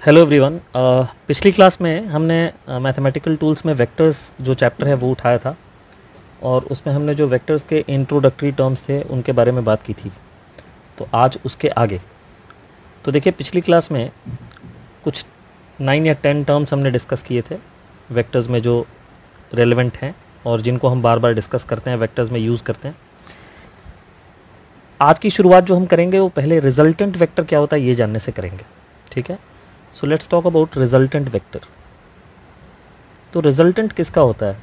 Hello everyone. पिछली class में हमने मैथमेटिकल टूल्स में वेक्टर्स जो चैप्टर है वो उठाया था और उसमें हमने जो वेक्टर्स के इंट्रोडक्टरी टर्म्स थे उनके बारे में बात की थी। तो आज उसके आगे तो देखिए, पिछली क्लास में कुछ 9 या 10 टर्म्स हमने डिस्कस किए थे वेक्टर्स में जो रेलेवेंट हैं और जिनको हम बार बार डिस्कस करते हैं, वेक्टर्स में यूज़ करते हैं। आज की शुरुआत जो हम करेंगे वो पहले रिजल्टेंट वेक्टर क्या होता है ये जानने से करेंगे, ठीक है। So let's talk about resultant vector. तो रिजल्टेंट किसका होता है?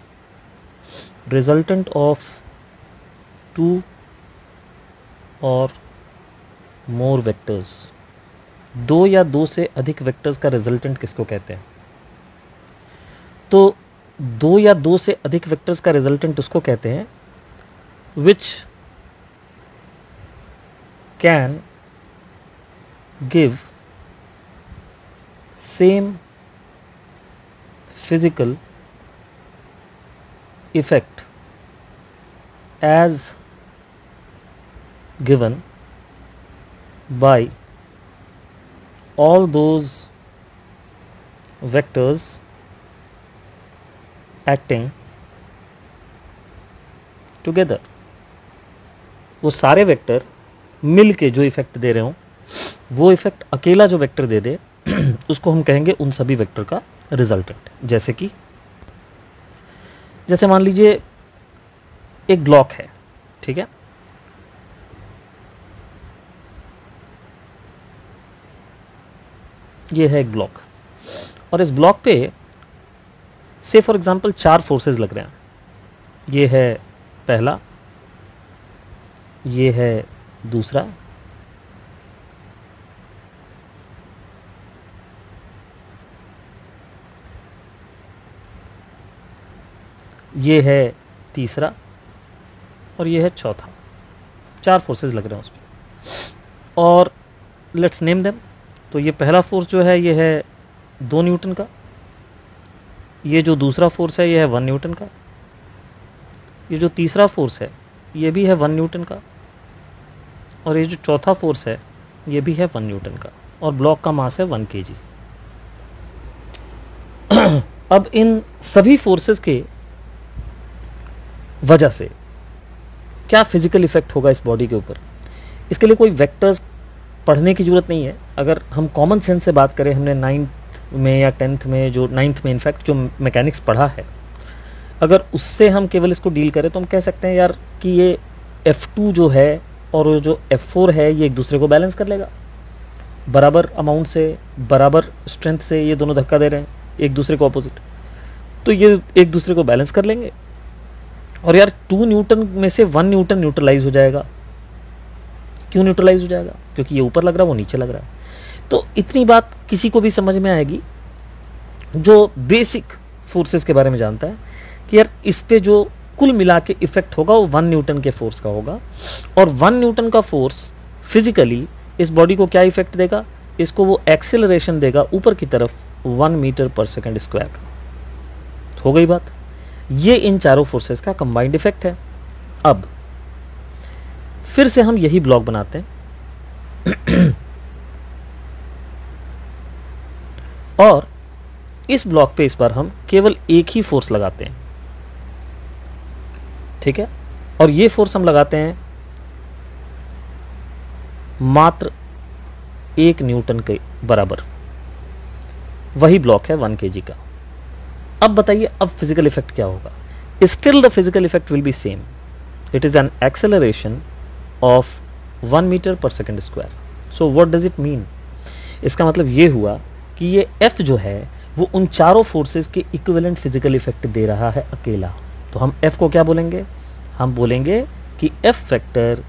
रिजल्टेंट ऑफ 2 और मोर वेक्टर्स, 2 या 2 से अधिक वेक्टर्स का रिजल्टेंट किसको कहते हैं? तो 2 या 2 से अधिक वेक्टर्स का रिजल्टेंट उसको कहते हैं which can give same physical effect as given by all those vectors acting together। वो सारे वेक्टर मिल के जो इफेक्ट दे रहे हों, वो इफेक्ट अकेला जो वेक्टर दे दे उसको हम कहेंगे उन सभी वेक्टर का रिजल्टेंट। जैसे मान लीजिए एक ब्लॉक है, ठीक है। ये है एक ब्लॉक और इस ब्लॉक पे से फॉर एग्जांपल 4 फोर्सेस लग रहे हैं। ये है पहला, ये है दूसरा, ये है तीसरा और ये है चौथा। 4 फोर्सेस लग रहे हैं उसमें और लेट्स नेम देम। तो ये पहला फोर्स जो है ये है 2 न्यूटन का, ये जो दूसरा फोर्स है ये है 1 न्यूटन का, ये जो तीसरा फोर्स है ये भी है 1 न्यूटन का और ये जो चौथा फोर्स है ये भी है 1 न्यूटन का और ब्लॉक का मास है 1 kg। अब इन सभी फोर्सेस के वजह से क्या फिजिकल इफेक्ट होगा इस बॉडी के ऊपर, इसके लिए कोई वेक्टर्स पढ़ने की ज़रूरत नहीं है। अगर हम कॉमन सेंस से बात करें, हमने 9th में या 10th में, जो 9th में इनफैक्ट जो मैकेनिक्स पढ़ा है, अगर उससे हम केवल इसको डील करें तो हम कह सकते हैं यार कि ये F2 जो है और जो F4 है ये एक दूसरे को बैलेंस कर लेगा बराबर अमाउंट से, बराबर स्ट्रेंथ से। ये दोनों धक्का दे रहे हैं एक दूसरे को ऑपोजिट, तो ये एक दूसरे को बैलेंस कर लेंगे और यार 2 न्यूटन में से 1 न्यूटन न्यूट्रलाइज हो जाएगा। क्यों न्यूट्रलाइज हो जाएगा? क्योंकि ये ऊपर लग रहा है, वो नीचे लग रहा है। तो इतनी बात किसी को भी समझ में आएगी जो बेसिक फोर्सेस के बारे में जानता है कि यार इस पे जो कुल मिला के इफेक्ट होगा वो 1 न्यूटन के फोर्स का होगा और 1 न्यूटन का फोर्स फिजिकली इस बॉडी को क्या इफेक्ट देगा? इसको वो एक्सेलरेशन देगा ऊपर की तरफ 1 मीटर पर सेकेंड स्क्वायर का। हो गई बात। ये इन चारों फोर्सेस का कंबाइंड इफेक्ट है। अब फिर से हम यही ब्लॉक बनाते हैं और इस ब्लॉक पे इस बार हम केवल एक ही फोर्स लगाते हैं, ठीक है। और ये फोर्स हम लगाते हैं मात्र 1 न्यूटन के बराबर। वही ब्लॉक है 1 kg का। अब बताइए अब फिजिकल इफेक्ट क्या होगा? Still the physical effect will be same. It is an acceleration of 1 metre per second square. So what does it mean? इसका मतलब ये हुआ कि ये F जो है वो उन चारों फोर्सेस के इक्विवेलेंट फिजिकल इफेक्ट दे रहा है अकेला। तो हम F को क्या बोलेंगे? हम बोलेंगे कि F vector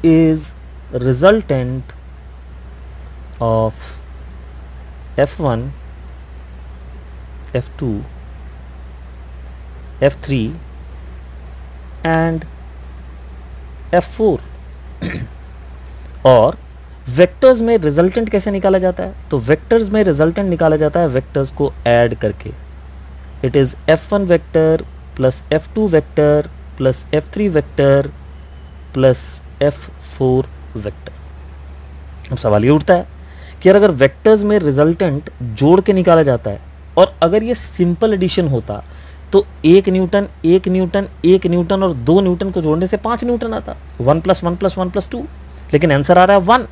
is resultant of F1, F2, F3 and F4। और वेक्टर्स में रिजल्टेंट कैसे निकाला जाता है? तो वेक्टर्स में रिजल्टेंट निकाला जाता है वेक्टर्स को ऐड करके। It is F1 vector plus F2 vector plus F3 vector plus F4 vector. अब सवाल ये उठता है कि अगर वेक्टर्स में रिजल्टेंट जोड़ के निकाला जाता है और अगर ये सिंपल एडिशन होता तो 1 न्यूटन 1 न्यूटन 1 न्यूटन और 2 न्यूटन को जोड़ने से 5 न्यूटन आता, 1 + 1 + 1 + 2, लेकिन आंसर आ रहा है 1।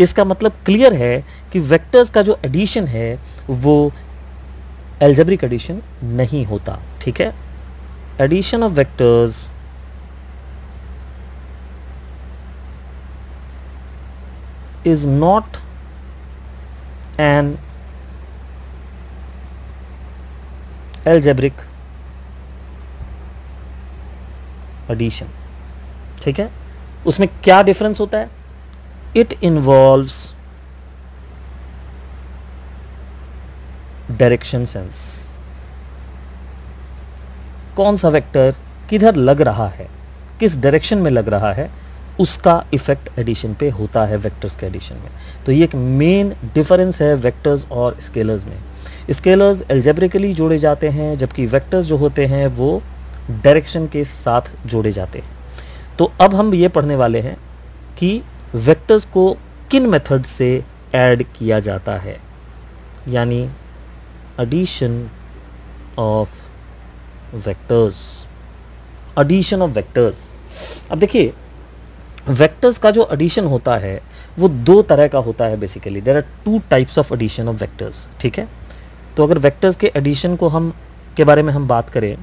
इसका मतलब क्लियर है कि वेक्टर्स का जो एडिशन है वो अलजेब्रिक एडिशन नहीं होता। ठीक है, addition of vectors is not an algebraic addition। ठीक है, उसमें क्या डिफरेंस होता है? It involves direction sense. कौन सा वेक्टर किधर लग रहा है, किस डायरेक्शन में लग रहा है, उसका इफेक्ट एडिशन पे होता है वेक्टर्स के एडिशन में। तो ये एक मेन डिफरेंस है वेक्टर्स और स्केलर्स में। स्केलर्स अलजेब्रिकली जोड़े जाते हैं जबकि वेक्टर्स जो होते हैं वो डायरेक्शन के साथ जोड़े जाते हैं। तो अब हम ये पढ़ने वाले हैं कि वेक्टर्स को किन मेथड से ऐड किया जाता है, यानी addition of vectors. Addition of vectors. अब देखिए, वेक्टर्स का जो एडिशन होता है वो 2 तरह का होता है basically. There are 2 types of addition of vectors. ठीक है, तो अगर वेक्टर्स के एडिशन को के बारे में हम बात करें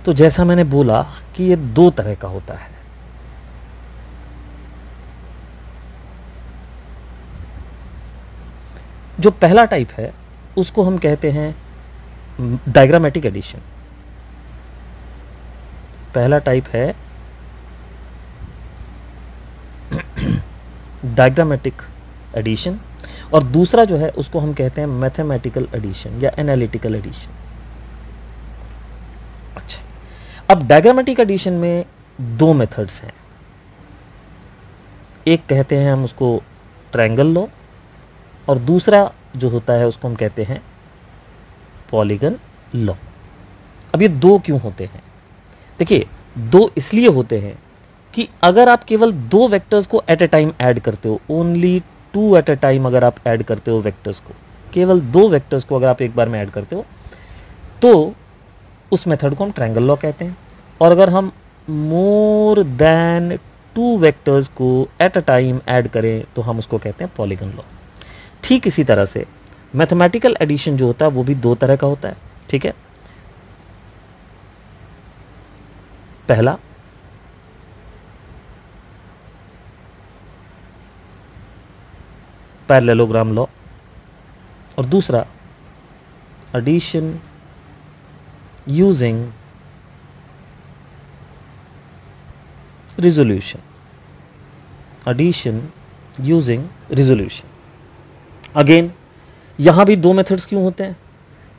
तो जैसा मैंने बोला कि ये 2 तरह का होता है। जो पहला टाइप है उसको हम कहते हैं डायग्रामेटिक एडिशन। पहला टाइप है डायग्रामेटिक एडिशन और दूसरा जो है उसको हम कहते हैं मैथमेटिकल एडिशन या एनालिटिकल एडिशन। अच्छा, अब डायग्रामेटिक एडिशन में 2 मेथड्स हैं। एक कहते हैं हम उसको ट्रायंगल लॉ और दूसरा जो होता है उसको हम कहते हैं पॉलीगन लॉ। अब ये 2 क्यों होते हैं? देखिए, 2 इसलिए होते हैं कि अगर आप केवल 2 वेक्टर्स को एट ए टाइम ऐड करते हो, ओनली 2 एट ए टाइम अगर आप ऐड करते हो वेक्टर्स को, केवल 2 वेक्टर्स को अगर आप एक बार में ऐड करते हो तो उस मेथड को हम ट्रायंगल लॉ कहते हैं। और अगर हम मोर देन 2 वेक्टर्स को एट अ टाइम ऐड करें तो हम उसको कहते हैं पॉलीगन लॉ। ठीक इसी तरह से मैथमेटिकल एडिशन जो होता है वो भी 2 तरह का होता है। ठीक है, पहला पैरेललोग्राम लॉ और दूसरा addition using resolution. Addition using resolution. Again, यहां भी 2 मेथड्स क्यों होते हैं?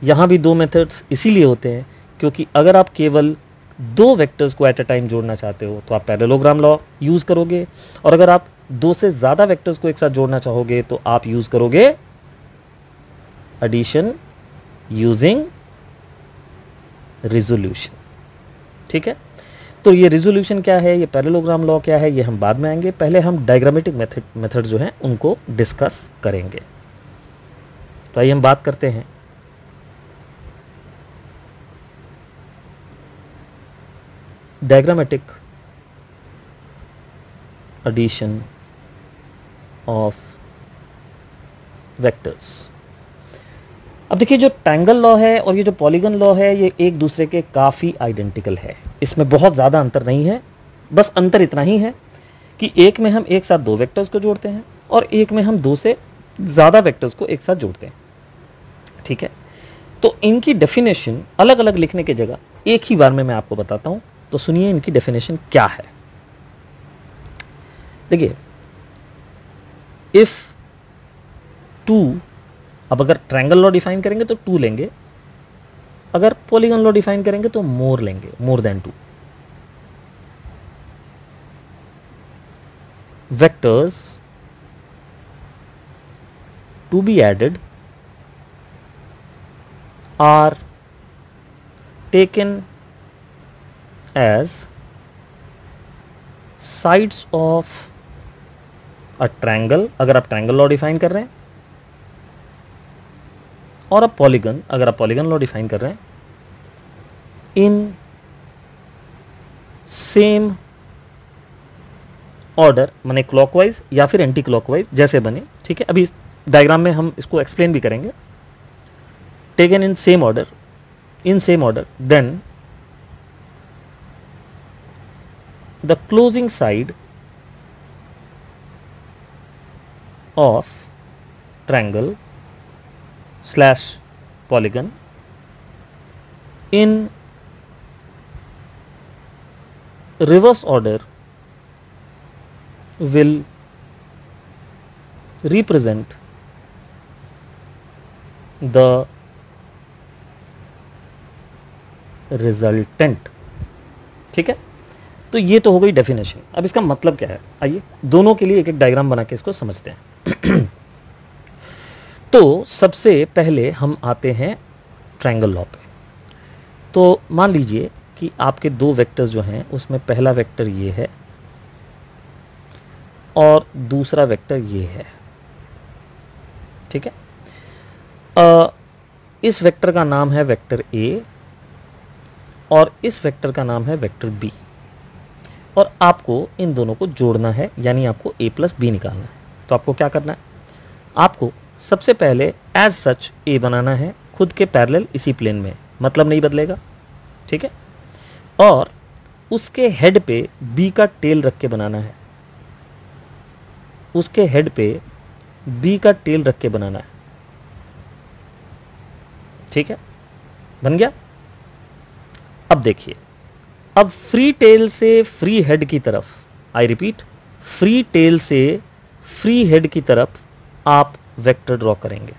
यहां भी 2 मेथड्स इसीलिए होते हैं क्योंकि अगर आप केवल 2 वेक्टर्स को एट अ टाइम जोड़ना चाहते हो तो आप पैरेललोग्राम लॉ यूज करोगे, और अगर आप 2 से ज्यादा वेक्टर्स को एक साथ जोड़ना चाहोगे तो आप यूज करोगे एडिशन यूजिंग रिजोल्यूशन। ठीक है, तो ये रिजोल्यूशन क्या है, ये पैरेललोग्राम लॉ क्या है, ये हम बाद में आएंगे। पहले हम डायग्रामेटिक मेथड जो हैं उनको डिस्कस करेंगे। तो आइए हम बात करते हैं डायग्रामेटिक एडिशन ऑफ वेक्टर्स। अब देखिए, जो ट्रायंगल लॉ है और ये जो पॉलीगन लॉ है ये एक दूसरे के काफ़ी आइडेंटिकल है। इसमें बहुत ज़्यादा अंतर नहीं है, बस अंतर इतना ही है कि एक में हम एक साथ 2 वेक्टर्स को जोड़ते हैं और एक में हम 2 से ज़्यादा वेक्टर्स को एक साथ जोड़ते हैं। ठीक है, तो इनकी डेफिनेशन अलग अलग लिखने की जगह एक ही बार में मैं आपको बताता हूँ। तो सुनिए इनकी डेफिनेशन क्या है। देखिए, इफ 2, अब अगर ट्रायंगल लॉ डिफाइन करेंगे तो 2 लेंगे, अगर पॉलीगन लॉ डिफाइन करेंगे तो मोर लेंगे, more than 2। Vectors to be added are taken as sides of a triangle अगर आप ट्रायंगल लॉ डिफाइन कर रहे हैं, और अ पॉलीगन अगर आप पॉलीगन लॉ डिफाइन कर रहे हैं, इन सेम ऑर्डर, माने क्लॉकवाइज या फिर एंटी क्लॉकवाइज जैसे बने, ठीक है। अभी डायग्राम में हम इसको एक्सप्लेन भी करेंगे। Taken in same order, then the closing side of triangle slash polygon in reverse order will represent the resultant, ठीक है। तो ये तो हो गई डेफिनेशन। अब इसका मतलब क्या है, आइए दोनों के लिए एक एक डायग्राम बना के इसको समझते हैं। तो सबसे पहले हम आते हैं ट्रायंगल लॉ पे। तो मान लीजिए कि आपके दो वेक्टर्स जो हैं उसमें पहला वेक्टर ये है और दूसरा वेक्टर ये है, ठीक है। इस वेक्टर का नाम है वेक्टर ए और इस वेक्टर का नाम है वेक्टर बी, और आपको इन दोनों को जोड़ना है, यानी आपको ए प्लस बी निकालना है। तो आपको क्या करना है, आपको सबसे पहले एज सच ए बनाना है खुद के पैरेलल इसी प्लेन में, मतलब नहीं बदलेगा, ठीक है। और उसके हेड पे बी का टेल रख के बनाना है, उसके हेड पे बी का टेल रख के बनाना है, ठीक है। बन गया। अब देखिए, अब फ्री टेल से फ्री हेड की तरफ, आई रिपीट, फ्री टेल से फ्री हेड की तरफ आप वेक्टर ड्रॉ करेंगे।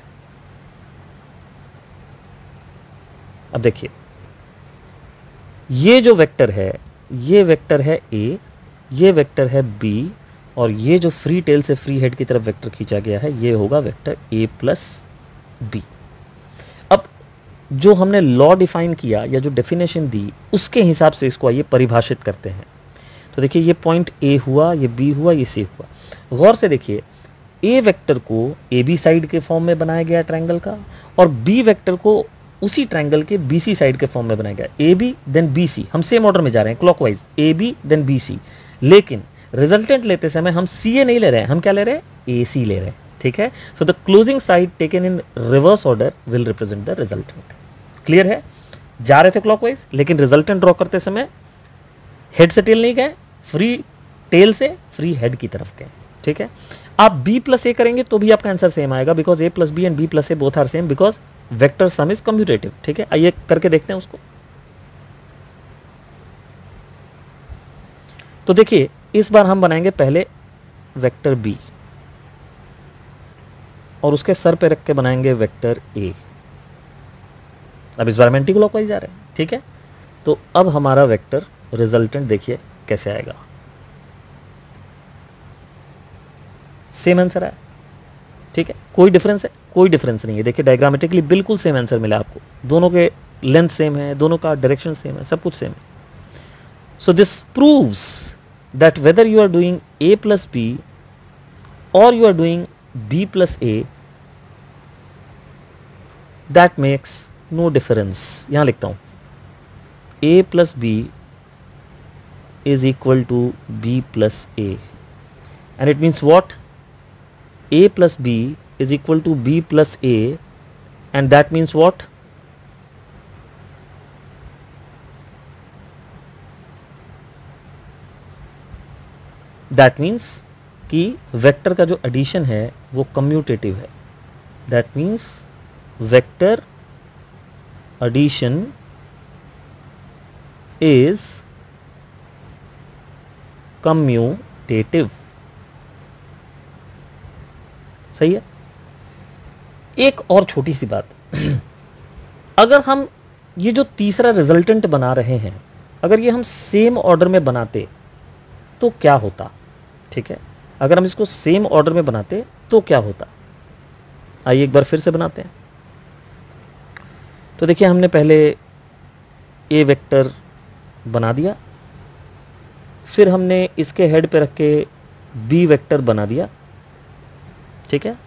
अब देखिए, ये जो वेक्टर है ये वेक्टर है ए, ये वेक्टर है बी, और ये जो फ्री टेल से फ्री हेड की तरफ वेक्टर खींचा गया है ये होगा वेक्टर ए प्लस बी। अब जो हमने लॉ डिफाइन किया या जो डेफिनेशन दी उसके हिसाब से इसको आइए परिभाषित करते हैं। तो देखिए, ये पॉइंट ए हुआ, ये बी हुआ, ये सी हुआ। गौर से देखिए, ए वेक्टर को ए बी साइड के फॉर्म में बनाया गया ट्रायंगल का, और बी वेक्टर को उसी ट्रायंगल के बी सी साइड के फॉर्म में बनाया गया। A B then B C, हम सेम ऑर्डर में जा रहे हैं clockwise, A B then B C, लेकिन रिजल्टेंट लेते समय हम सी ए नहीं ले रहे हैं, हम क्या ले रहे हैं, ए सी ले रहे हैं, ठीक है। So the closing side taken in reverse order will represent the resultant. Clear है। जा रहे थे क्लॉकवाइज, लेकिन रिजल्टेंट ड्रॉ करते समय हेड से टेल नहीं गए, फ्री टेल से फ्री हेड की तरफ गए, ठीक है। आप बी प्लस ए करेंगे तो भी आपका आंसर सेम आएगा, because A plus B and B plus A both are same, because vector sum is commutative, ठीक है। आइए करके देखते हैं उसको। तो देखिए, इस बार हम बनाएंगे पहले वेक्टर बी और उसके सर पे रख के बनाएंगे वेक्टर ए। अब इस बार हम एंटी क्लॉकवाइज जा रहे हैं, ठीक है। तो अब हमारा वेक्टर रिजल्टेंट देखिए कैसे आएगा, सेम आंसर आया, ठीक है। कोई डिफरेंस है, कोई डिफरेंस नहीं है। देखिए, डायग्रामेटिकली बिल्कुल सेम आंसर मिला आपको, दोनों के लेंथ सेम है, दोनों का डायरेक्शन सेम है, सब कुछ सेम है। So this proves that whether you are doing a plus b or you are doing b plus a, that makes no difference. यहाँ लिखता हूँ a plus b is equal to b plus a, and it means what, a plus b is equal to b plus a, and that means what, that means कि vector का जो addition है वो commutative है। That means vector addition is commutative. सही है। एक और छोटी सी बात, अगर हम ये जो तीसरा रिजल्टेंट बना रहे हैं, अगर ये हम सेम ऑर्डर में बनाते तो क्या होता, ठीक है। अगर हम इसको सेम ऑर्डर में बनाते तो क्या होता, आइए एक बार फिर से बनाते हैं। तो देखिए, हमने पहले ए वेक्टर बना दिया, फिर हमने इसके हेड पे रख के बी वेक्टर बना दिया, ठीक है।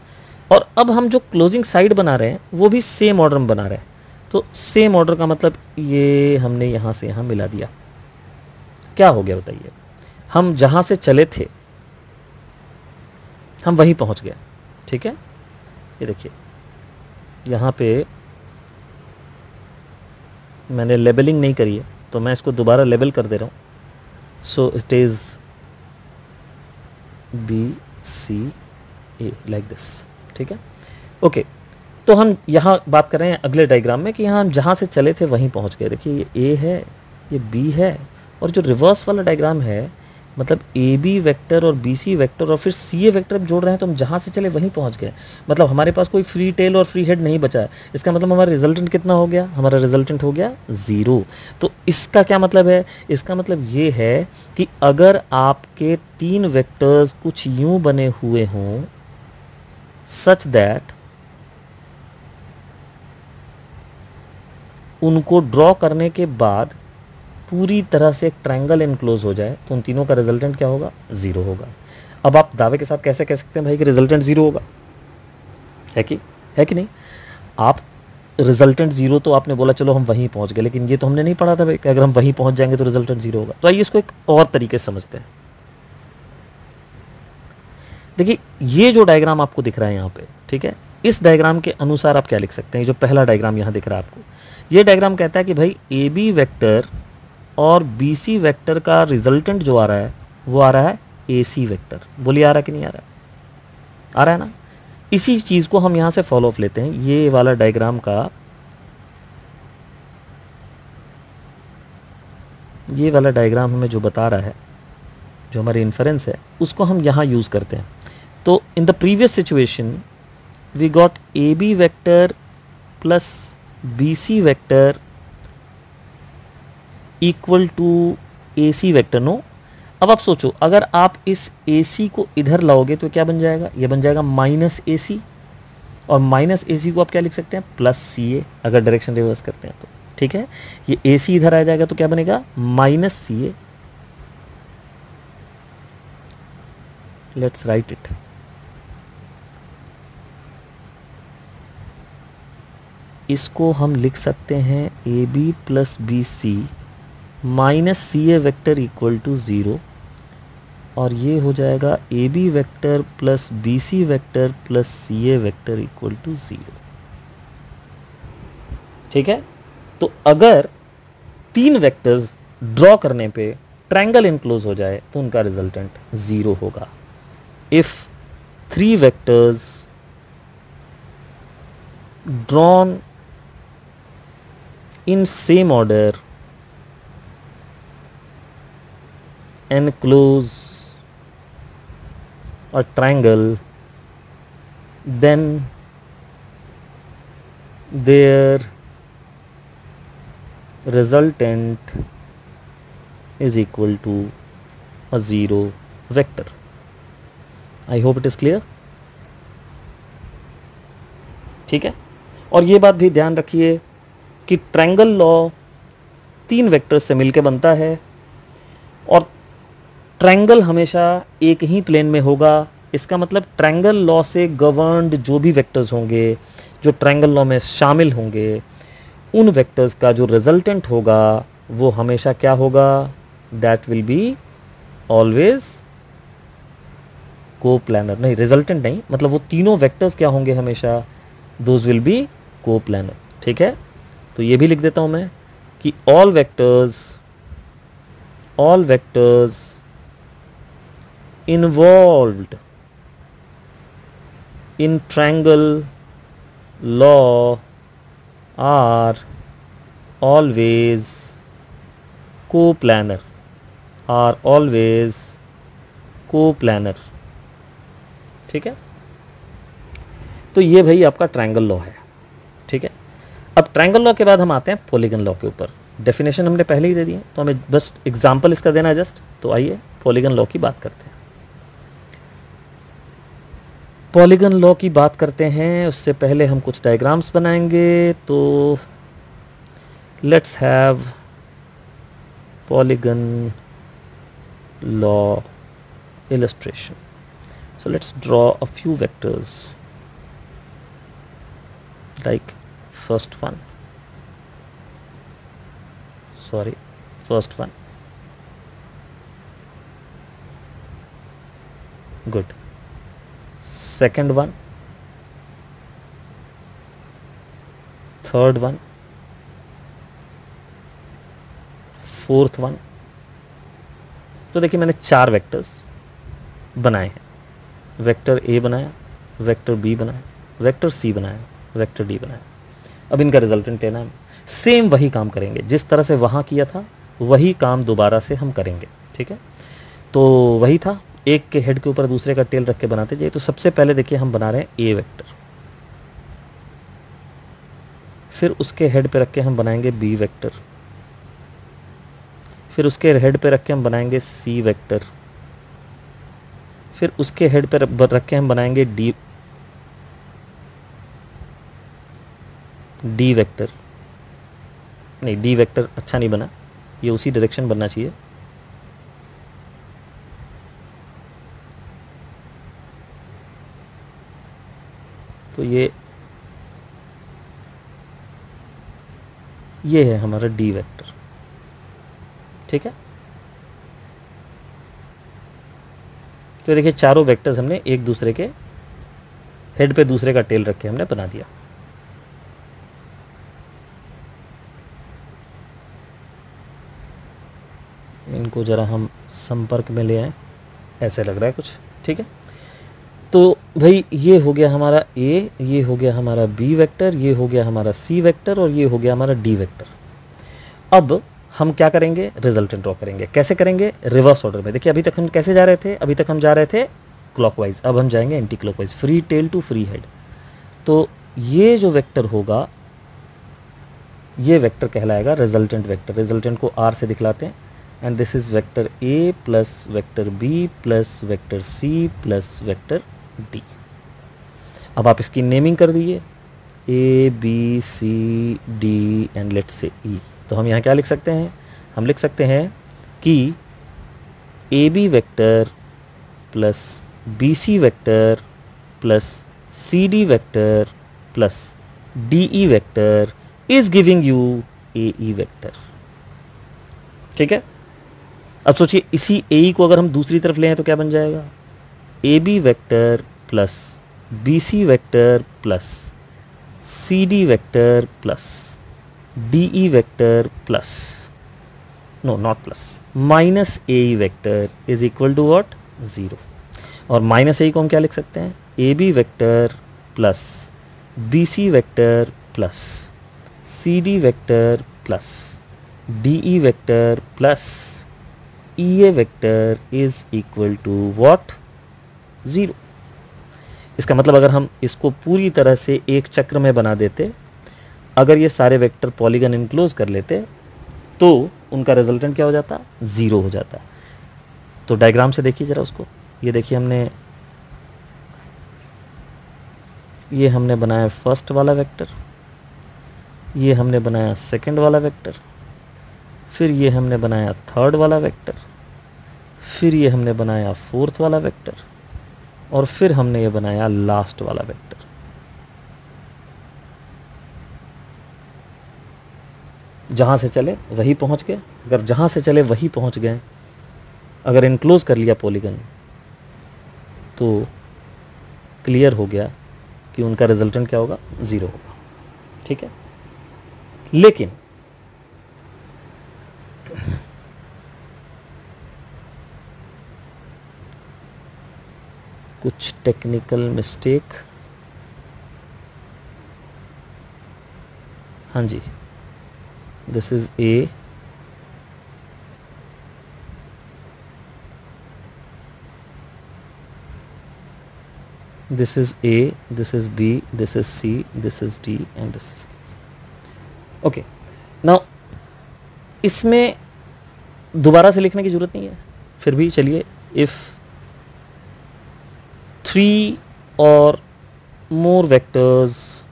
और अब हम जो क्लोजिंग साइड बना रहे हैं वो भी सेम ऑर्डर में बना रहे हैं। तो सेम ऑर्डर का मतलब ये हमने यहाँ से यहाँ मिला दिया, क्या हो गया बताइए, हम जहाँ से चले थे हम वहीं पहुँच गए। ठीक है, ये देखिए यहाँ पे मैंने लेबलिंग नहीं करी है तो मैं इसको दोबारा लेबल कर दे रहा हूँ। So it is BCA like this. ठीक है, ओके। तो हम यहाँ बात कर रहे हैं अगले डायग्राम में कि यहाँ हम जहाँ से चले थे वहीं पहुँच गए। देखिए ये A है, ये B है, और जो रिवर्स वाला डायग्राम है मतलब AB वेक्टर और BC वेक्टर और फिर CA वेक्टर जोड़ रहे हैं तो हम जहाँ से चले वहीं पहुँच गए। मतलब हमारे पास कोई फ्री टेल और फ्री हेड नहीं बचा है। इसका मतलब हमारा रिजल्टेंट कितना हो गया, हमारा रिजल्टेंट हो गया 0। तो इसका क्या मतलब है, इसका मतलब ये है कि अगर आपके 3 वेक्टर्स कुछ यूं बने हुए हों सच दैट उनको ड्रॉ करने के बाद पूरी तरह से एक ट्रायंगल इनक्लोज हो जाए तो उन तीनों का रिजल्टेंट क्या होगा, 0 होगा। अब आप दावे के साथ कैसे कह सकते हैं भाई कि रिजल्टेंट 0 होगा, है कि नहीं। आप रिजल्टेंट 0 तो आपने बोला चलो हम वहीं पहुंच गए, लेकिन ये तो हमने नहीं पढ़ा था भाई कि अगर हम वहीं पहुंच जाएंगे तो रिजल्टेंट 0 होगा। तो आइए इसको एक और तरीके से समझते हैं। देखिए ये जो डायग्राम आपको दिख रहा है यहाँ पे, ठीक है, इस डायग्राम के अनुसार आप क्या लिख सकते हैं। जो पहला डायग्राम यहाँ दिख रहा है आपको, ये डायग्राम कहता है कि भाई AB वेक्टर और BC वेक्टर का रिजल्टेंट जो आ रहा है वो आ रहा है AC वेक्टर। बोलिए आ रहा है कि नहीं आ रहा है, आ रहा है ना। इसी चीज़ को हम यहाँ से फॉलो अप लेते हैं। ये वाला डायग्राम का, ये वाला डायग्राम हमें जो बता रहा है, जो हमारी इन्फरेंस है, उसको हम यहाँ यूज़ करते हैं। तो in the previous situation we got AB vector plus BC vector equal to AC vector. No, अब आप सोचो अगर आप इस AC को इधर लाओगे तो क्या बन जाएगा, ये बन जाएगा माइनस AC, और माइनस AC को आप क्या लिख सकते हैं, प्लस CA अगर डायरेक्शन रिवर्स करते हैं तो। ठीक है, ये AC इधर आ जाएगा तो क्या बनेगा, minus CA। Let's write it. इसको हम लिख सकते हैं AB plus BC minus CA vector equal to 0, और ये हो जाएगा AB vector plus BC vector plus CA vector equal to 0। ठीक है, तो अगर 3 वेक्टर्स ड्रॉ करने पे ट्रायंगल इनक्लोज हो जाए तो उनका रिजल्टेंट 0 होगा। If 3 vectors drawn in same order enclose a triangle, then their resultant is equal to a 0 vector. I hope it is clear. ठीक है, और ये बात भी ध्यान रखिए कि ट्रायंगल लॉ 3 वेक्टर्स से मिलकर बनता है, और ट्रायंगल हमेशा एक ही प्लेन में होगा। इसका मतलब ट्रायंगल लॉ से गवर्नड जो भी वेक्टर्स होंगे, जो ट्रायंगल लॉ में शामिल होंगे, उन वेक्टर्स का जो रिजल्टेंट होगा वो हमेशा क्या होगा, that will be always coplanar. नहीं, रिजल्टेंट नहीं, मतलब वो तीनों वेक्टर्स क्या होंगे हमेशा, दोज विल बी कोप्लानर। ठीक है, तो ये भी लिख देता हूं मैं कि all vectors involved in triangle law are always coplanar, ठीक है। तो ये भाई आपका ट्रायंगल लॉ है। ठीक है, अब ट्रायंगल लॉ के बाद हम आते हैं पॉलीगन लॉ के ऊपर। डेफिनेशन हमने पहले ही दे दी है तो हमें बस एग्जांपल इसका देना है जस्ट। तो आइए पॉलीगन लॉ की बात करते हैं। पॉलीगन लॉ की बात करते हैं उससे पहले हम कुछ डायग्राम्स बनाएंगे। तो let's have polygon law illustration. So let's draw a few vectors, like first one, good, second one, third one, fourth one. तो देखिए मैंने 4 वेक्टर्स बनाए हैं, वेक्टर ए बनाया, वेक्टर बी बनाया, वेक्टर सी बनाया, वेक्टर डी बनाया। अब इनका रिजल्टेंट लेना है। सेम वही काम करेंगे जिस तरह से वहाँ किया था, वही काम दोबारा से हम करेंगे, ठीक है। तो वही था, एक के हेड के ऊपर दूसरे का टेल रख के बनाते जाइए। तो सबसे पहले देखिए हम बना रहे हैं ए वेक्टर, फिर उसके हेड पे रख के हम बनाएंगे बी वेक्टर, फिर उसके हेड पे रख के हम बनाएंगे सी वेक्टर, फिर उसके हेड पे रख के हम बनाएंगे डी वेक्टर। नहीं, डी वेक्टर अच्छा नहीं बना, ये उसी डायरेक्शन बनना चाहिए। तो ये है हमारा डी वेक्टर, ठीक है। तो देखिए चारों वेक्टर्स हमने एक दूसरे के हेड पे दूसरे का टेल रख के हमने बना दिया। इनको जरा हम संपर्क में ले आए, ऐसे लग रहा है कुछ, ठीक है। तो भाई ये हो गया हमारा ए, ये हो गया हमारा बी वेक्टर, ये हो गया हमारा सी वेक्टर और ये हो गया हमारा डी वेक्टर। अब हम क्या करेंगे, रिजल्टेंट ड्रॉ करेंगे। कैसे करेंगे, रिवर्स ऑर्डर में। देखिए अभी तक हम कैसे जा रहे थे, अभी तक हम जा रहे थे क्लॉकवाइज, अब हम जाएंगे anti clockwise, free tail to free head. तो ये जो वेक्टर होगा, ये वेक्टर कहलाएगा रिजल्टेंट वेक्टर। रिजल्टेंट को आर से दिखलाते हैं, and this is vector A plus vector B plus vector C plus vector D. अब आप इसकी नेमिंग कर दीजिए, A B C D and let's say E. तो हम यहाँ क्या लिख सकते हैं, हम लिख सकते हैं कि A B vector plus B C vector plus C D vector plus D E vector is giving you A E vector, ठीक है। अब सोचिए इसी ए ई को अगर हम दूसरी तरफ लें तो क्या बन जाएगा, A B vector plus B C vector plus C D vector plus D E vector plus, no not plus, minus A E vector is equal to what, 0। और माइनस ए को हम क्या लिख सकते हैं, A B vector plus B C vector plus C D vector plus D E vector plus E A vector is equal to what, 0। इसका मतलब अगर हम इसको पूरी तरह से एक चक्र में बना देते, अगर ये सारे वेक्टर पॉलीगन इनक्लोज कर लेते, तो उनका रिजल्टेंट क्या हो जाता, 0 हो जाता। तो डायग्राम से देखिए जरा उसको। ये देखिए ये हमने बनाया फर्स्ट वाला वेक्टर, ये हमने बनाया सेकंड वाला वेक्टर, फिर ये हमने बनाया थर्ड वाला वेक्टर, फिर ये हमने बनाया फोर्थ वाला वेक्टर, और फिर हमने ये बनाया लास्ट वाला वेक्टर। जहाँ से चले वही पहुँच गए, अगर जहाँ से चले वही पहुँच गए, अगर इनक्लोज कर लिया पॉलीगन, तो क्लियर हो गया कि उनका रिजल्टेंट क्या होगा, 0 होगा, ठीक है। लेकिन कुछ टेक्निकल मिस्टेक, हाँ जी, this is A, this is A, this is B, this is C, this is D and this is E. Okay, now इसमें दोबारा से लिखने की जरूरत नहीं है, फिर भी चलिए, if 3 or more vectors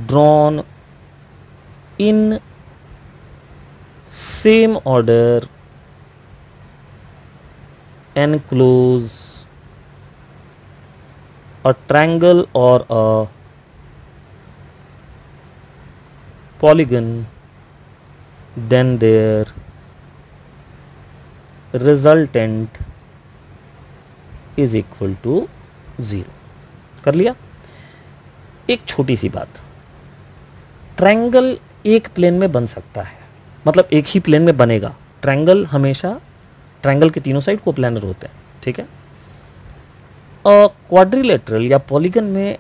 drawn in same order enclose a triangle or a polygon, then their resultant is equal to 0। कर लिया। एक छोटी सी बात, ट्रायंगल एक प्लेन में बन सकता है, मतलब एक ही प्लेन में बनेगा। ट्रायंगल हमेशा, ट्रायंगल के तीनों साइड कोप्लानर होते हैं, ठीक है। क्वाड्रिलेटरल या पॉलीगन में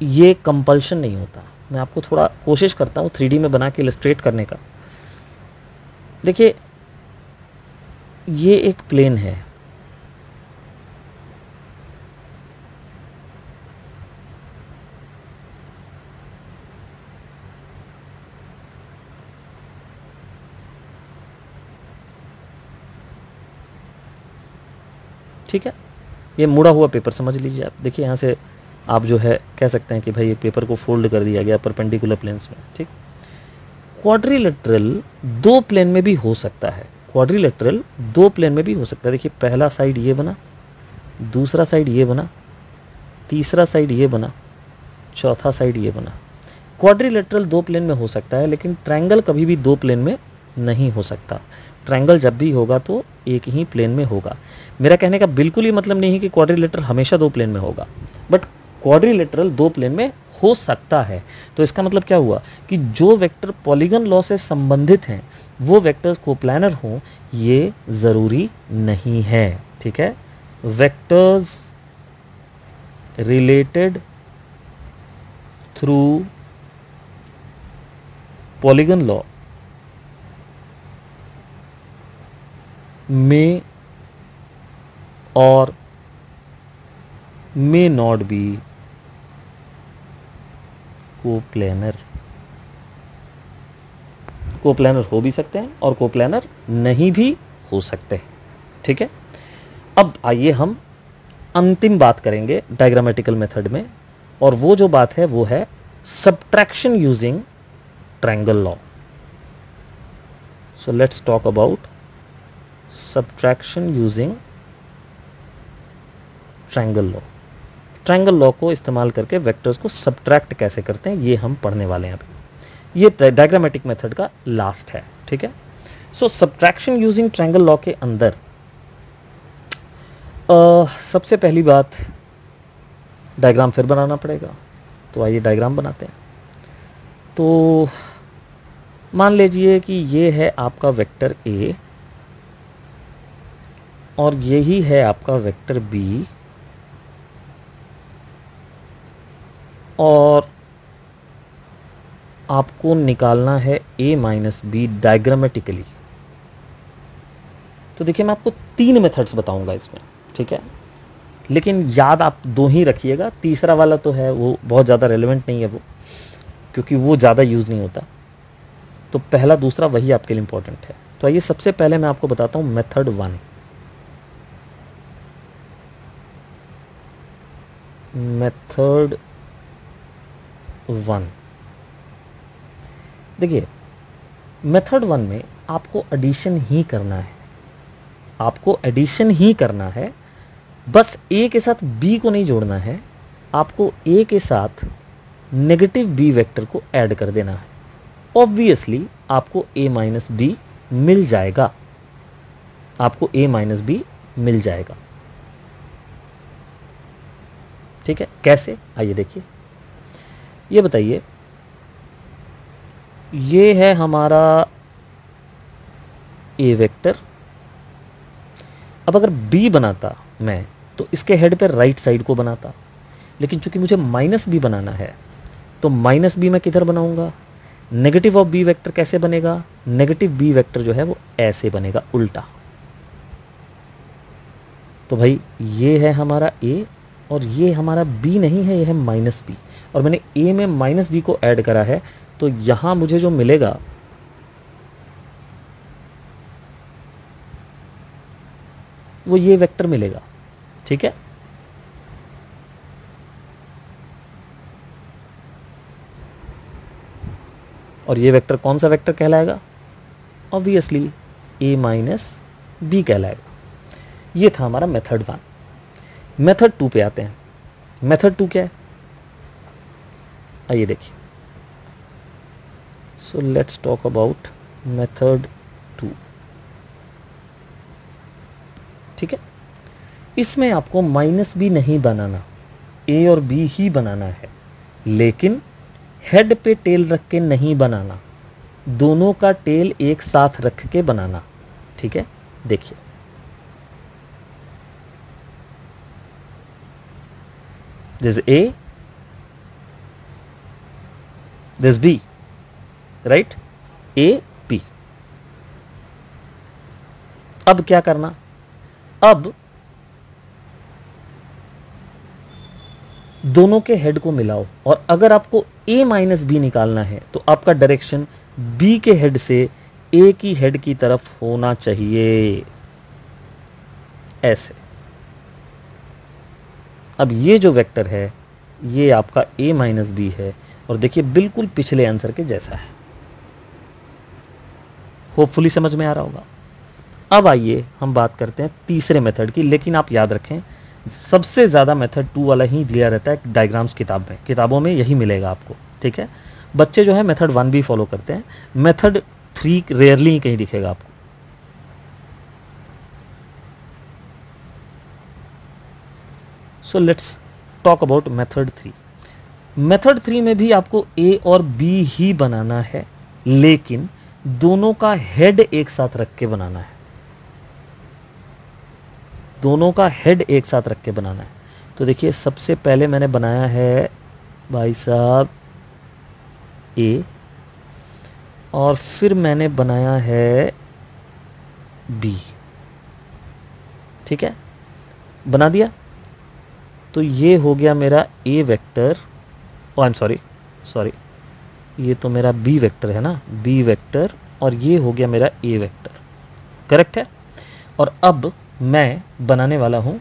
ये कंपल्शन नहीं होता। मैं आपको थोड़ा कोशिश करता हूँ 3D में बना के इलस्ट्रेट करने का। देखिए, ये एक प्लेन है, ठीक है। ये मुड़ा हुआ पेपर समझ लीजिए आप। देखिए यहाँ से आप जो है कह सकते हैं कि भाई ये पेपर को फोल्ड कर दिया गया परपेंडिकुलर प्लेन्स में, ठीक। क्वाड्रिलेटरल दो प्लेन में भी हो सकता है, क्वाड्रिलेटरल दो प्लेन में भी हो सकता है। देखिए पहला साइड ये बना, दूसरा साइड ये बना, तीसरा साइड ये बना, चौथा साइड ये बना। क्वाड्रिलेटरल दो प्लेन में हो सकता है, लेकिन ट्रायंगल कभी भी दो प्लेन में नहीं हो सकता। ट्रायंगल जब भी होगा तो एक ही प्लेन में होगा। मेरा कहने का बिल्कुल ही मतलब नहीं है कि क्वाड्रिलेटरल हमेशा दो प्लेन में होगा, बट क्वाड्रिलेटरल दो प्लेन में हो सकता है। तो इसका मतलब क्या हुआ कि जो वेक्टर पॉलीगन लॉ से संबंधित हैं वो वेक्टर्स कोप्लानर हों, ये ज़रूरी नहीं है, ठीक है। Vectors related through polygon law may or may not be coplanar. Coplanar हो भी सकते हैं और कोप्लानर नहीं भी हो सकते हैं, ठीक है। अब आइए हम अंतिम बात करेंगे डायग्रामेटिकल मेथड में, और वो जो बात है वो है subtraction using triangle law. So let's talk about subtraction using triangle law. Triangle law को इस्तेमाल करके वेक्टर्स को सब्ट्रैक्ट कैसे करते हैं ये हम पढ़ने वाले हैं अभी। ये डायग्रामेटिक मेथड का लास्ट है, ठीक है। सो सब्ट्रैक्शन यूजिंग ट्रायंगल लॉ के अंदर सबसे पहली बात, डायग्राम फिर बनाना पड़ेगा। तो आइए डायग्राम बनाते हैं। तो मान लीजिए कि ये है आपका वेक्टर ए और यही है आपका वेक्टर बी, और आपको निकालना है a माइनस बी डायग्रामेटिकली। तो देखिए मैं आपको 3 मेथड्स बताऊंगा इसमें, ठीक है, लेकिन याद आप 2 ही रखिएगा। तीसरा वाला तो है वो बहुत ज़्यादा रेलेवेंट नहीं है वो, क्योंकि वो ज़्यादा यूज़ नहीं होता। तो पहला दूसरा वही आपके लिए इंपॉर्टेंट है। तो आइए सबसे पहले मैं आपको बताता हूँ मेथड 1। मेथड 1, देखिए मेथड 1 में आपको एडिशन ही करना है, आपको एडिशन ही करना है। बस ए के साथ बी को नहीं जोड़ना है, आपको ए के साथ नेगेटिव बी वेक्टर को ऐड कर देना है। ऑब्वियसली आपको ए माइनस बी मिल जाएगा, आपको ए माइनस बी मिल जाएगा, ठीक है। कैसे, आइए देखिए। ये बताइए, ये है हमारा ए वेक्टर। अब अगर बी बनाता मैं तो इसके हेड पे राइट साइड को बनाता, लेकिन चूंकि मुझे माइनस बी बनाना है तो माइनस बी मैं किधर बनाऊंगा? नेगेटिव ऑफ बी वेक्टर कैसे बनेगा? नेगेटिव बी वेक्टर जो है वो ऐसे बनेगा, उल्टा। तो भाई ये है हमारा ए और ये हमारा बी नहीं है, ये है माइनस बी, और मैंने ए में माइनस बी को ऐड करा है। तो यहां मुझे जो मिलेगा वो ये वेक्टर मिलेगा, ठीक है। और ये वेक्टर कौन सा वेक्टर कहलाएगा? ऑब्वियसली ए माइनस बी कहलाएगा। ये था हमारा मेथड 1। मेथड 2 पे आते हैं। मेथड 2 क्या है, आइए देखिए। So let's talk about method 2। ठीक है, इसमें आपको माइनस बी नहीं बनाना, ए और बी ही बनाना है, लेकिन हेड पे टेल रख के नहीं बनाना, दोनों का टेल एक साथ रख के बनाना। ठीक है, देखिए this A, this B, right, A B. अब क्या करना, अब दोनों के हेड को मिलाओ, और अगर आपको a माइनस बी निकालना है तो आपका डायरेक्शन b के हेड से a की हेड की तरफ होना चाहिए, ऐसे। अब ये जो वेक्टर है ये आपका a माइनस बी है, और देखिए बिल्कुल पिछले आंसर के जैसा है। होपफुली समझ में आ रहा होगा। अब आइए हम बात करते हैं तीसरे मेथड की, लेकिन आप याद रखें सबसे ज़्यादा मेथड 2 वाला ही दिया रहता है डायग्राम्स किताबों में यही मिलेगा आपको। ठीक है, बच्चे जो है मेथड 1 भी फॉलो करते हैं, मेथड 3 रेयरली ही कहीं दिखेगा आपको। So let's talk about method 3। Method 3 में भी आपको ए और बी ही बनाना है, लेकिन दोनों का हेड एक साथ रख के बनाना है, दोनों का हेड एक साथ रख के बनाना है। तो देखिए सबसे पहले मैंने बनाया है भाई साहब ए, और फिर मैंने बनाया है बी। ठीक है, बना दिया, तो ये हो गया मेरा A vector, oh I am sorry, ये तो मेरा बी वेक्टर है ना, बी वेक्टर, और ये हो गया मेरा ए वेक्टर, करेक्ट है। और अब मैं बनाने वाला हूं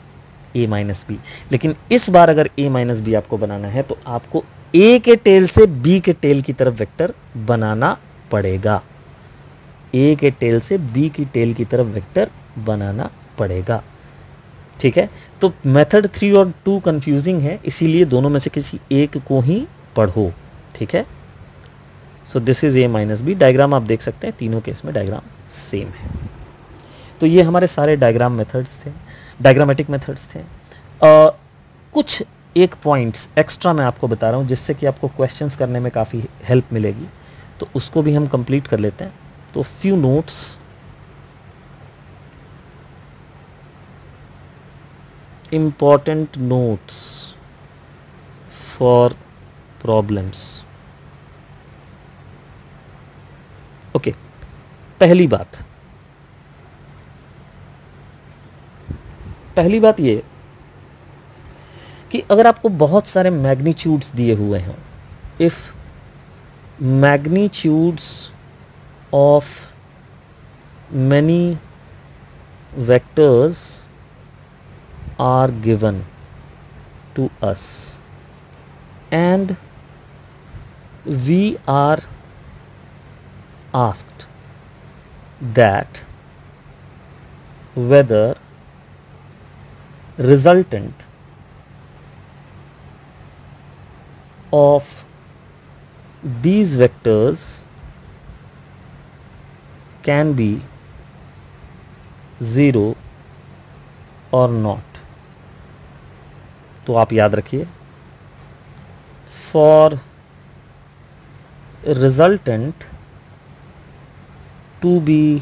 a माइनस बी, लेकिन इस बार अगर a माइनस बी आपको बनाना है तो आपको a के टेल से b के टेल की तरफ वेक्टर बनाना पड़ेगा, a के टेल से b की टेल की तरफ वेक्टर बनाना पड़ेगा। ठीक है, तो मेथड 3 और 2 कंफ्यूजिंग है, इसीलिए दोनों में से किसी एक को ही पढ़ो। ठीक है, so this is a minus B. Diagram आप देख सकते हैं, तीनों केस में डायग्राम सेम है। तो ये हमारे सारे डायग्राम मेथड्स थे, डायग्रामेटिक मेथड्स थे। कुछ एक पॉइंट्स एक्स्ट्रा मैं आपको बता रहा हूँ जिससे कि आपको क्वेश्चंस करने में काफ़ी हेल्प मिलेगी, तो उसको भी हम कंप्लीट कर लेते हैं। तो few notes, important notes for problems. Okay, पहली बात ये कि अगर आपको बहुत सारे मैग्नीट्यूड्स दिए हुए हैं, if magnitudes of many vectors are given to us and we are asked that whether resultant of these vectors can be 0 or not। तो आप याद रखिए, for resultant to be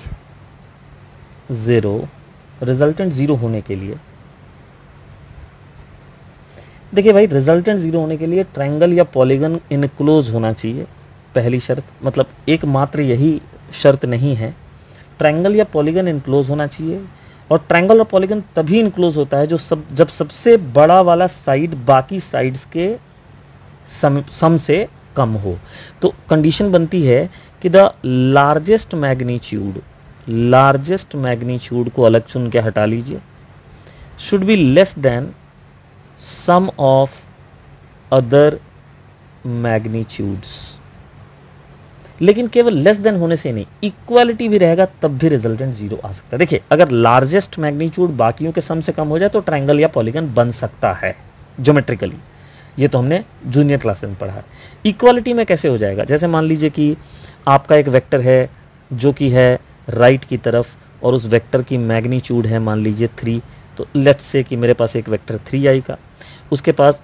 0, resultant 0 होने के लिए, देखिए भाई, रिजल्टेंट 0 होने के लिए ट्रायंगल या पॉलीगन इनक्लोज होना चाहिए, पहली शर्त। मतलब एकमात्र यही शर्त नहीं है, ट्रायंगल या पॉलीगन इनक्लोज होना चाहिए। और ट्रायंगल और पॉलीगन तभी इनक्लोज होता है जब सबसे बड़ा वाला साइड बाकी साइड्स के सम से कम हो। तो कंडीशन बनती है कि द लार्जेस्ट मैग्नीट्यूड को अलग चुन के हटा लीजिए, should be less than sum of other magnitudes. लेकिन केवल लेस देन होने से नहीं, इक्वालिटी भी रहेगा तब भी रिजल्टेंट जीरो आ सकता है। देखिए अगर लार्जेस्ट मैग्नीट्यूड बाकियों के सम से कम हो जाए तो ट्रायंगल या पॉलीगन बन सकता है ज्योमेट्रिकली, ये तो हमने जूनियर क्लासेस में पढ़ा है। इक्वालिटी में कैसे हो जाएगा, जैसे मान लीजिए कि आपका एक वेक्टर है जो कि है राइट की तरफ और उस वेक्टर की मैग्नीट्यूड है मान लीजिए 3, तो लेट्स से कि मेरे पास एक वेक्टर 3i का,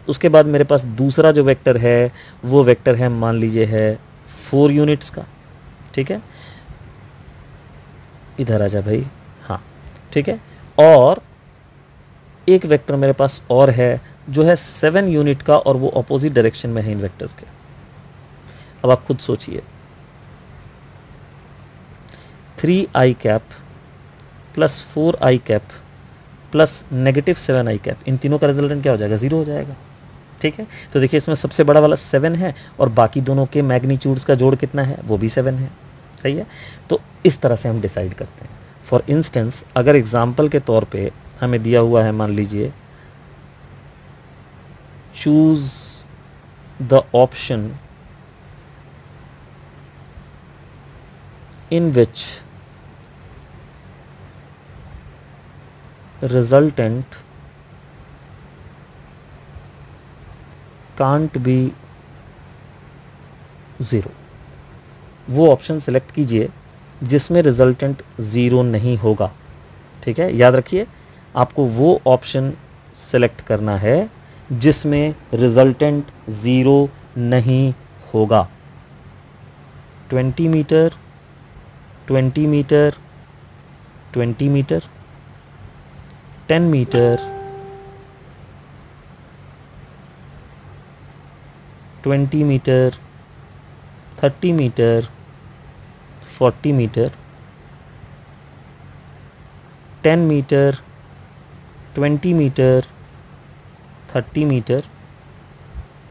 उसके बाद मेरे पास दूसरा जो वेक्टर है वो वेक्टर है मान लीजिए है 4 यूनिट्स का, ठीक है, इधर आ जा भाई, हाँ ठीक है, और एक वेक्टर मेरे पास और है जो है 7 यूनिट का और वो अपोजिट डायरेक्शन में है इन वेक्टर्स के। अब आप खुद सोचिए 3i cap plus 4i cap plus negative 7i cap, इन तीनों का रिजल्टेंट क्या हो जाएगा, जीरो हो जाएगा, ठीक है। तो देखिए इसमें सबसे बड़ा वाला 7 है और बाकी दोनों के मैग्नीट्यूड्स का जोड़ कितना है, वो भी 7 है, सही है। तो इस तरह से हम डिसाइड करते हैं। फॉर इंस्टेंस अगर एग्जाम्पल के तौर पे हमें दिया हुआ है मान लीजिए choose the option in which resultant can't be zero, वो ऑप्शन सेलेक्ट कीजिए जिसमें रिजल्टेंट ज़ीरो नहीं होगा, ठीक है। याद रखिए आपको वो ऑप्शन सेलेक्ट करना है जिसमें रिजल्टेंट ज़ीरो नहीं होगा। 20 meter 20 meter 20 meter 10 meter 20 meter 30 meter 40 meter 10 meter 20 meter 30 meter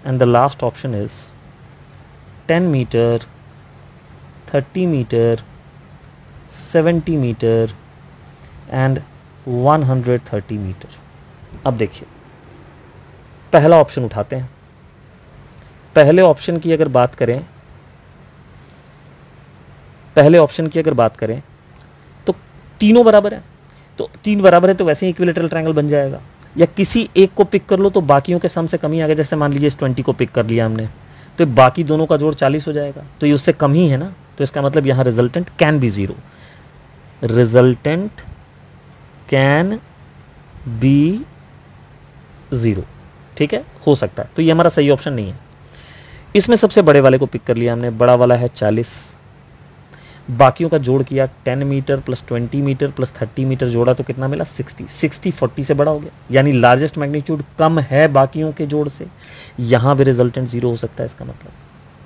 and the last option is 10 meter 30 meter 70 meter and 130 meter. अब देखिए पहला ऑप्शन उठाते हैं। पहले ऑप्शन की अगर बात करें तो तीनों बराबर है, तो 3 बराबर है तो वैसे ही इक्विलेटरल ट्रायंगल बन जाएगा। या किसी एक को पिक कर लो तो बाकियों के सम से कम ही आ गया, जैसे मान लीजिए इस 20 को पिक कर लिया हमने तो बाकी दोनों का जोड़ 40 हो जाएगा, तो ये उससे कम ही है ना, तो इसका मतलब यहाँ resultant can be zero, resultant can be zero, ठीक है, हो सकता है। तो ये हमारा सही ऑप्शन नहीं है। इसमें सबसे बड़े वाले को पिक कर लिया हमने, बड़ा वाला है 40, बाकियों का जोड़ किया 10 meter plus 20 meter plus 30 meter जोड़ा तो कितना मिला 60 40 से बड़ा हो गया, यानी लार्जेस्ट मैग्नीट्यूड कम है बाकियों के जोड़ से, यहाँ भी रिजल्टेंट ज़ीरो हो सकता है इसका मतलब,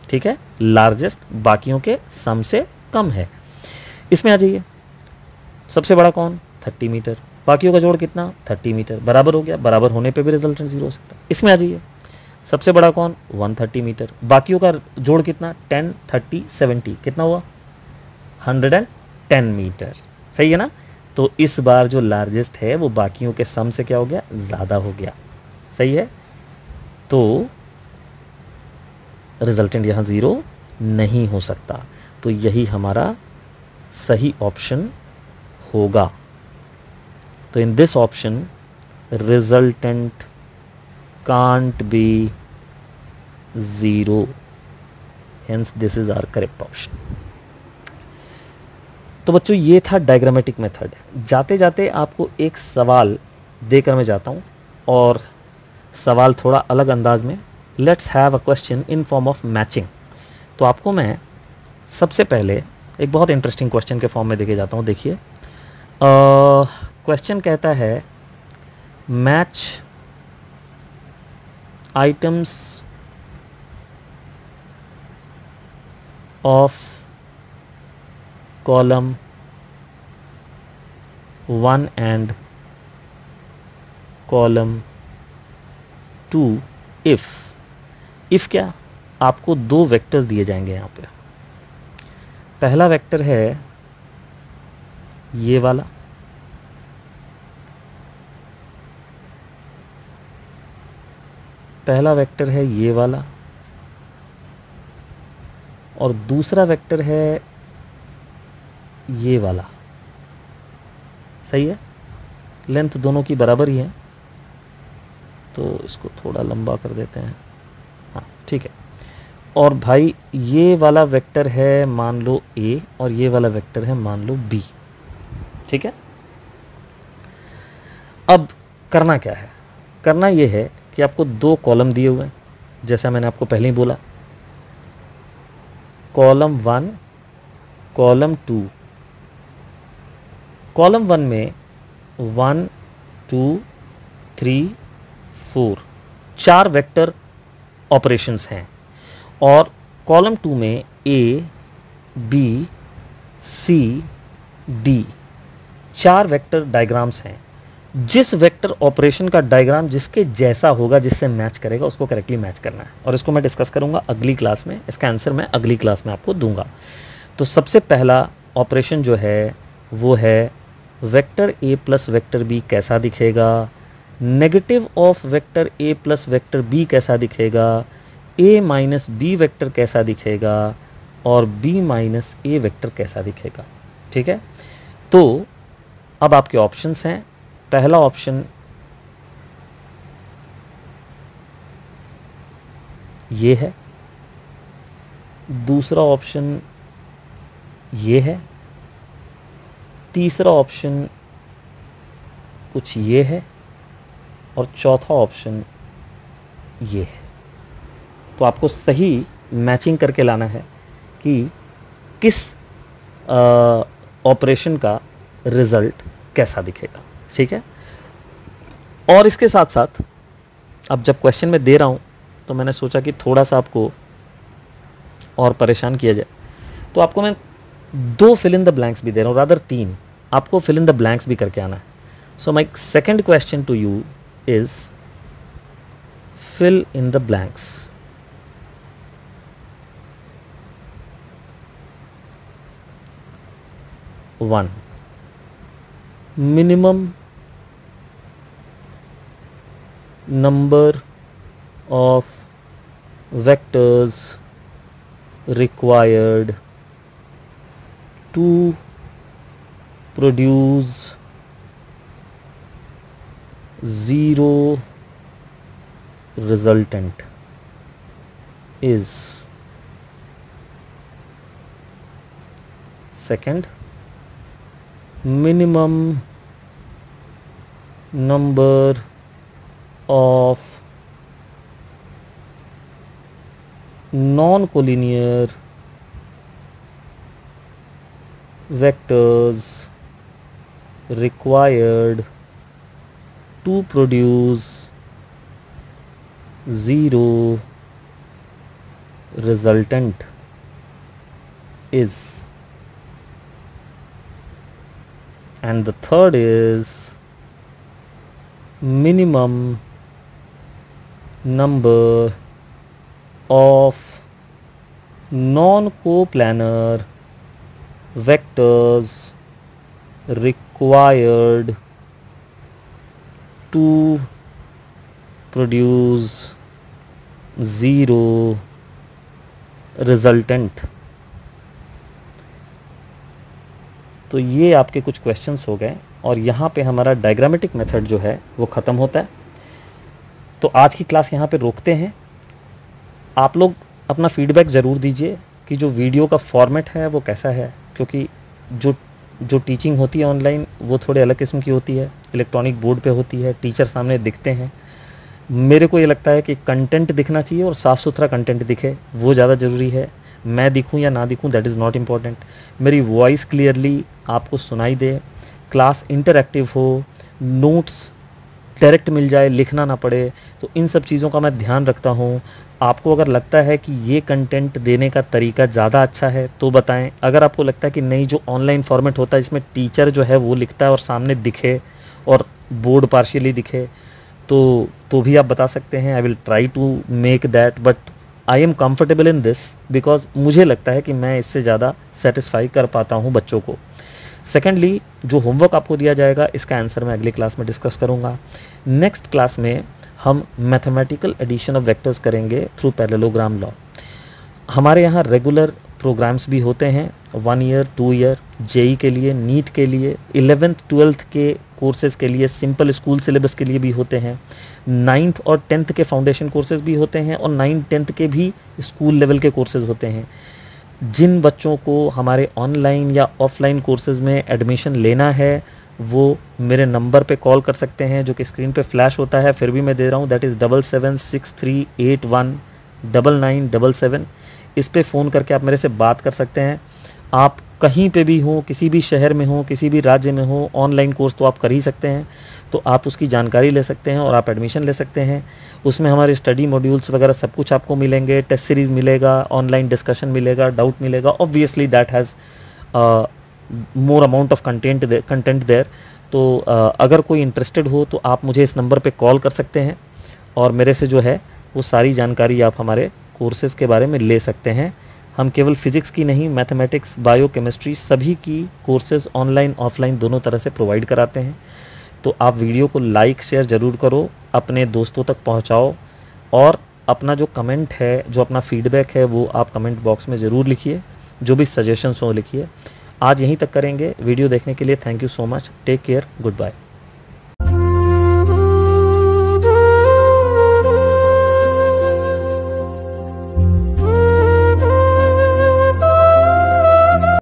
ठीक है, लार्जेस्ट बाकियों के सम से कम है। इसमें आ जाइए सबसे बड़ा कौन 30 मीटर, बाकियों का जोड़ कितना 30 मीटर, बराबर हो गया, बराबर होने पे भी रिजल्टेंट जीरो हो सकता है। इसमें आ जाइए सबसे बड़ा कौन 130 मीटर, बाकियों का जोड़ कितना 10 30 70, कितना हुआ 110 मीटर, सही है ना। तो इस बार जो लार्जेस्ट है वो बाकियों के सम से क्या हो गया, ज़्यादा हो गया, सही है। तो रिजल्टेंट यहाँ ज़ीरो नहीं हो सकता, तो यही हमारा सही ऑप्शन होगा। तो in this option resultant can't be zero, hence this is our correct option. तो बच्चों ये था डायग्रामेटिक मेथड। जाते जाते आपको एक सवाल देकर मैं जाता हूँ, और सवाल थोड़ा अलग अंदाज में, let's have a question in form of matching. तो आपको मैं सबसे पहले एक बहुत इंटरेस्टिंग क्वेश्चन के फॉर्म में देके जाता हूँ। देखिए क्वेश्चन कहता है match items of column 1 and column 2 if क्या, आपको 2 वेक्टर्स दिए जाएंगे यहाँ पे। पहला वेक्टर है ये वाला, पहला वेक्टर है ये वाला, और दूसरा वेक्टर है ये वाला, सही है, लेंथ दोनों की बराबर ही है, तो इसको थोड़ा लंबा कर देते हैं, हाँ ठीक है। और भाई ये वाला वेक्टर है मान लो A और ये वाला वेक्टर है मान लो B, ठीक है। अब करना क्या है, करना ये है कि आपको दो कॉलम दिए हुए हैं, जैसा मैंने आपको पहले ही बोला, कॉलम 1 कॉलम 2। कॉलम 1 में 1 2 3 4 4 वेक्टर ऑपरेशंस हैं, और कॉलम 2 में A B C D 4 vector diagrams हैं। जिस वेक्टर ऑपरेशन का डायग्राम जिसके जैसा होगा, जिससे मैच करेगा, उसको करेक्टली मैच करना है, और इसको मैं डिस्कस करूंगा अगली क्लास में, इसका आंसर मैं अगली क्लास में आपको दूंगा। तो सबसे पहला ऑपरेशन जो है वो है vector A plus vector B कैसा दिखेगा, negative of vector A plus vector B कैसा दिखेगा, A माइनस B वेक्टर कैसा दिखेगा, और B माइनस A वेक्टर कैसा दिखेगा, ठीक है। तो अब आपके ऑप्शंस हैं, पहला ऑप्शन ये है, दूसरा ऑप्शन ये है, तीसरा ऑप्शन कुछ ये है, और चौथा ऑप्शन ये है। तो आपको सही मैचिंग करके लाना है कि किस ऑपरेशन का रिजल्ट कैसा दिखेगा, ठीक है। और इसके साथ साथ अब जब क्वेश्चन में दे रहा हूँ तो मैंने सोचा कि थोड़ा सा आपको और परेशान किया जाए, तो आपको मैं 2 फिल इन द ब्लैंक्स भी दे रहा हूँ, रादर 3, आपको फिल इन द ब्लैंक्स भी करके आना है। So my second question to you is fill in the blanks. One, minimum number of vectors required to produce zero resultant is, second, minimum number of non-collinear vectors required to produce zero resultant is, and the third is minimum number of non-coplanar vectors required to produce zero resultant। तो ये आपके कुछ questions हो गए, और यहाँ पे हमारा डायग्रामेटिक मेथड जो है वो ख़त्म होता है। तो आज की क्लास यहाँ पे रोकते हैं। आप लोग अपना फीडबैक ज़रूर दीजिए कि जो वीडियो का फॉर्मेट है वो कैसा है, क्योंकि जो टीचिंग होती है ऑनलाइन वो थोड़े अलग किस्म की होती है, इलेक्ट्रॉनिक बोर्ड पे होती है, टीचर सामने दिखते हैं। मेरे को ये लगता है कि कंटेंट दिखना चाहिए और साफ़ सुथरा कंटेंट दिखे, वो ज़्यादा ज़रूरी है। मैं दिखूं या ना दिखूं दैट इज़ नॉट इम्पॉर्टेंट, मेरी वॉइस क्लियरली आपको सुनाई दे, क्लास इंटरैक्टिव हो, नोट्स डायरेक्ट मिल जाए, लिखना ना पड़े। तो इन सब चीज़ों का मैं ध्यान रखता हूँ। आपको अगर लगता है कि ये कंटेंट देने का तरीका ज़्यादा अच्छा है तो बताएं। अगर आपको लगता है कि नहीं, जो ऑनलाइन फॉर्मेट होता है इसमें टीचर जो है वो लिखता है और सामने दिखे और बोर्ड पार्शियली दिखे, तो भी आप बता सकते हैं। I will try to make that, but I am comfortable in this because मुझे लगता है कि मैं इससे ज़्यादा सेटिस्फाई कर पाता हूँ बच्चों को। सेकेंडली, जो होमवर्क आपको दिया जाएगा इसका आंसर मैं अगली क्लास में डिस्कस करूँगा। नेक्स्ट क्लास में हम मैथमेटिकल एडिशन ऑफ वेक्टर्स करेंगे थ्रू पैरेललोग्राम लॉ। हमारे यहाँ रेगुलर प्रोग्राम्स भी होते हैं, 1 ईयर 2 ईयर, जेई के लिए, नीट के लिए, 11th 12th के कोर्सेज़ के लिए, सिंपल स्कूल सिलेबस के लिए भी होते हैं, 9th और 10th के फाउंडेशन कोर्सेज भी होते हैं, और 9th 10th के भी स्कूल लेवल के कोर्सेज होते हैं। जिन बच्चों को हमारे ऑनलाइन या ऑफलाइन कोर्सेज में एडमिशन लेना है वो मेरे नंबर पे कॉल कर सकते हैं, जो कि स्क्रीन पे फ्लैश होता है, फिर भी मैं दे रहा हूँ, दैट इज़ 7763819977। इस पे फ़ोन करके आप मेरे से बात कर सकते हैं। आप कहीं पे भी हो, किसी भी शहर में हो, किसी भी राज्य में हो, ऑनलाइन कोर्स तो आप कर ही सकते हैं, तो आप उसकी जानकारी ले सकते हैं और आप एडमिशन ले सकते हैं। उसमें हमारे स्टडी मॉड्यूल्स वगैरह सब कुछ आपको मिलेंगे, टेस्ट सीरीज़ मिलेगा, ऑनलाइन डिस्कशन मिलेगा, डाउट मिलेगा। Obviously that has more amount of content there. तो अगर कोई इंटरेस्टेड हो तो आप मुझे इस नंबर पे कॉल कर सकते हैं और मेरे से जो है वो सारी जानकारी आप हमारे कोर्सेज़ के बारे में ले सकते हैं। हम केवल फिज़िक्स की नहीं, मैथमेटिक्स, बायो, केमिस्ट्री सभी की कोर्सेज़ ऑनलाइन ऑफलाइन दोनों तरह से प्रोवाइड कराते हैं। तो आप वीडियो को लाइक शेयर ज़रूर करो, अपने दोस्तों तक पहुंचाओ, और अपना जो कमेंट है, जो अपना फीडबैक है वो आप कमेंट बॉक्स में ज़रूर लिखिए, जो भी सजेशंस हो लिखिए। आज यहीं तक करेंगे। वीडियो देखने के लिए thank you so much. Take care, good bye.